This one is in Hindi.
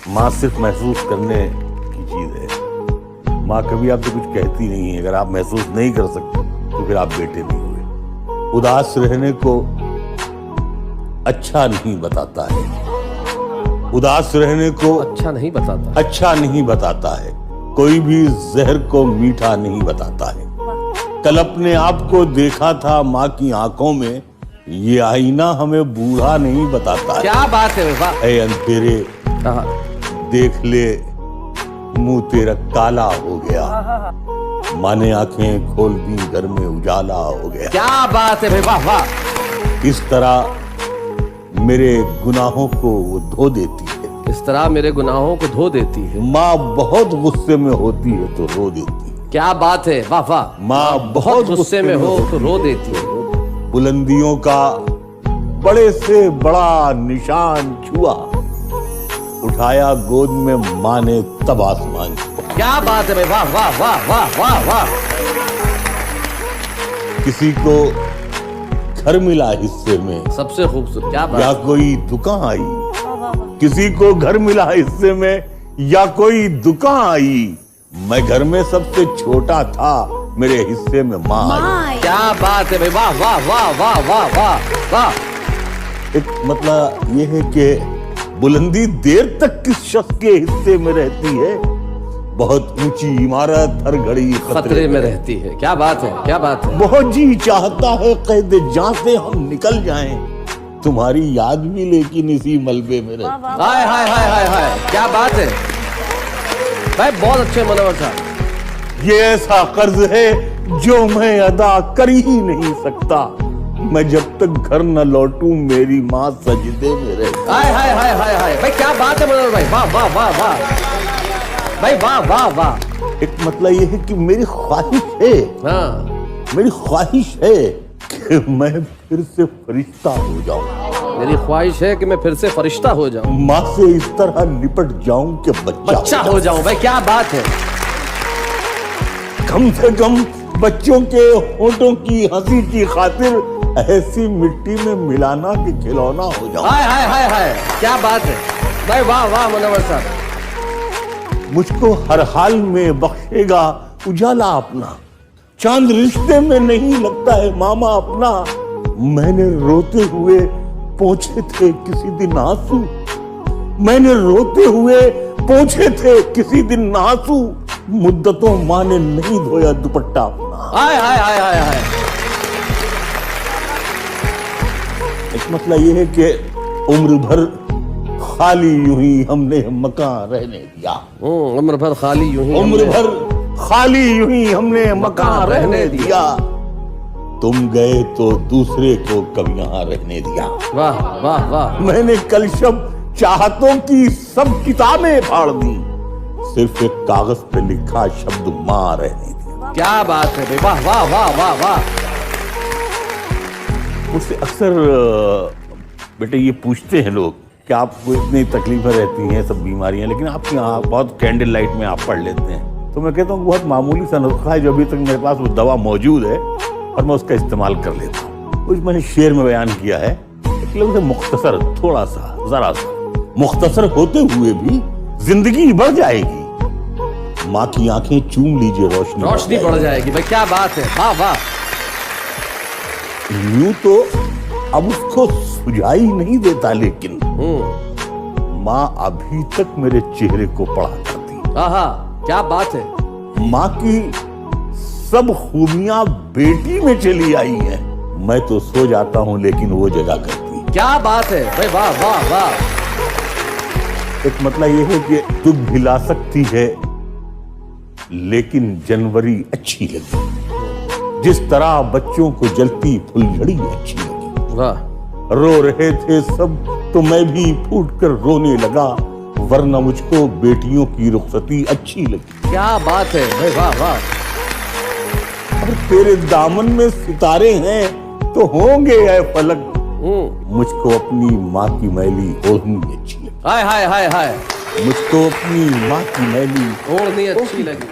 माँ सिर्फ महसूस करने की चीज है। माँ कभी आपसे कुछ कहती नहीं है। अगर आप महसूस नहीं कर सकते तो फिर आप बेटे नहीं हुए। उदास रहने को अच्छा नहीं बताता है। उदास रहने को अच्छा नहीं बताता। अच्छा नहीं बताता है। कोई भी जहर को मीठा नहीं बताता है। कल अपने आप को देखा था माँ की आंखों में, ये आईना हमें बूढ़ा नहीं बताता है। क्या बात है वाह। ऐ अंधेरे देख ले, मुंह तेरा काला हो गया। माँ ने आंखें खोल दी, घर में उजाला हो गया। क्या बात है भाई, वाह वाह। इस तरह मेरे गुनाहों को वो धो देती है। इस तरह मेरे गुनाहों को धो देती है। माँ बहुत गुस्से में होती है तो रो देती है। क्या बात है, वाह वाह। माँ बहुत गुस्से में हो तो रो देती है। बुलंदियों का बड़े से बड़ा निशान छुआ, उठाया गोद में माँ ने तब आसमान छुआ। क्या बात है भाई, वाह वाह वाह वाह वाह वाह। किसी को घर मिला हिस्से में, सबसे खूबसूरत, क्या बात। या कोई दुकान आई। किसी को घर मिला हिस्से में या कोई दुकान आई। मैं घर में सबसे छोटा था, मेरे हिस्से में माँ आई। क्या बात है भाई, वाह वाह वाह वाह वाह वाह वाह। एक मतलब ये है कि बुलंदी देर तक किस शख्स के हिस्से में रहती है। बहुत ऊंची इमारत हर घड़ी खतरे में रहती है। क्या बात है, क्या बात है। बहुत जी चाहता है कैद जान से हम निकल जाएं, तुम्हारी याद भी लेकिन इसी मलबे में रहती है। हाय हाय हाय हाय हाय, क्या बात है भाई, बहुत अच्छे मनोहर साहब। ये ऐसा कर्ज है जो मैं अदा कर ही नहीं सकता। मैं जब तक घर न लौटूं मेरी माँ सजदे में रहती। हाय हाय हाय हाय हाय भाई, क्या बात है मनोहर भाई, वाह वाह वाह वाह भाई, वाह वाह वाह। एक मतलब ये है कि मेरी ख्वाहिश है, हाँ, मेरी ख्वाहिश है कि मैं फिर से फरिश्ता हो जाऊं। मेरी ख्वाहिश है कि मैं फिर से फरिश्ता हो जाऊं, माँ से इस तरह लिपट जाऊं कि बच्चा हो जाऊं। भाई क्या बात है। कम से कम बच्चों के होठों की हंसी की खातिर ऐसी मिट्टी में मिलाना कि खिलौना हो जाऊं। हाय हाय हाय हाय, क्या बात है भाई, वाह वाह मनोहर साहब। मुझको हर हाल में बख्शेगा उजाला अपना, चांद रिश्ते में नहीं लगता है मामा अपना। मैंने रोते हुए पोंछे थे किसी दिन आंसू, मैंने रोते हुए पोंछे थे किसी दिन आंसू। मुद्दतों माँ ने नहीं धोया दुपट्टा अपना। हाय हाय हाय हाय हाय। एक मतलब ये है कि उम्र भर खाली यूं ही हमने मकान रहने दिया। उम्र भर खाली यूं ही, उम्र भर खाली यूं ही हमने मकान रहने दिया। तुम गए तो दूसरे को कब यहाँ रहने दिया। वाह वाह वाह। मैंने कल शब चाहतों की सब किताबें फाड़ दी, सिर्फ एक कागज पे लिखा शब्द माँ रहने दिया। क्या बात है भाई, वाह वाह वाह वाह वाह। मुझसे अक्सर बेटे ये पूछते हैं लोग कि आपको इतनी तकलीफें रहती हैं, सब बीमारियां, लेकिन आप यहाँ बहुत कैंडल लाइट में आप पढ़ लेते हैं। तो मैं कहता हूँ बहुत मामूली सा नुस्खा है जो अभी तक मेरे पास वो दवा मौजूद है और मैं उसका इस्तेमाल कर लेता हूँ। कुछ मैंने शेर में बयान किया है, लेकिन उसे मुख्तसर, थोड़ा सा, जरा सा मुख्तसर होते हुए भी जिंदगी बढ़ जाएगी। माँ की आंखें चूम लीजिए, रोशनी बढ़ जाएगी। भाई क्या बात है, वाह वाह। यूं तो अब उसको सुझाई नहीं देता, लेकिन माँ अभी तक मेरे चेहरे को पढ़ा करती। आहा, क्या बात है। माँ की सब खूबियां बेटी में चली आई है। मैं तो सो जाता हूँ लेकिन वो जगा करती। क्या बात है भाई, वाह वाह वाह। एक मतलब ये है कि दुख भिला सकती है लेकिन जनवरी अच्छी लगी, जिस तरह बच्चों को जलती फुलझड़ी अच्छी लगी। वाह। रो रहे थे सब तो मैं भी फूट कर रोने लगा, वरना मुझको बेटियों की रुखसती अच्छी लगी। क्या बात है भाई, वाह वाह। अब तेरे दामन में सितारे हैं तो होंगे ऐ फलक, मुझको अपनी माँ की मैली ओढ़नी अच्छी लगी। हाय हाय हाय हाय, मुझको अपनी माँ की मैली ओढ़नी अच्छी लगी।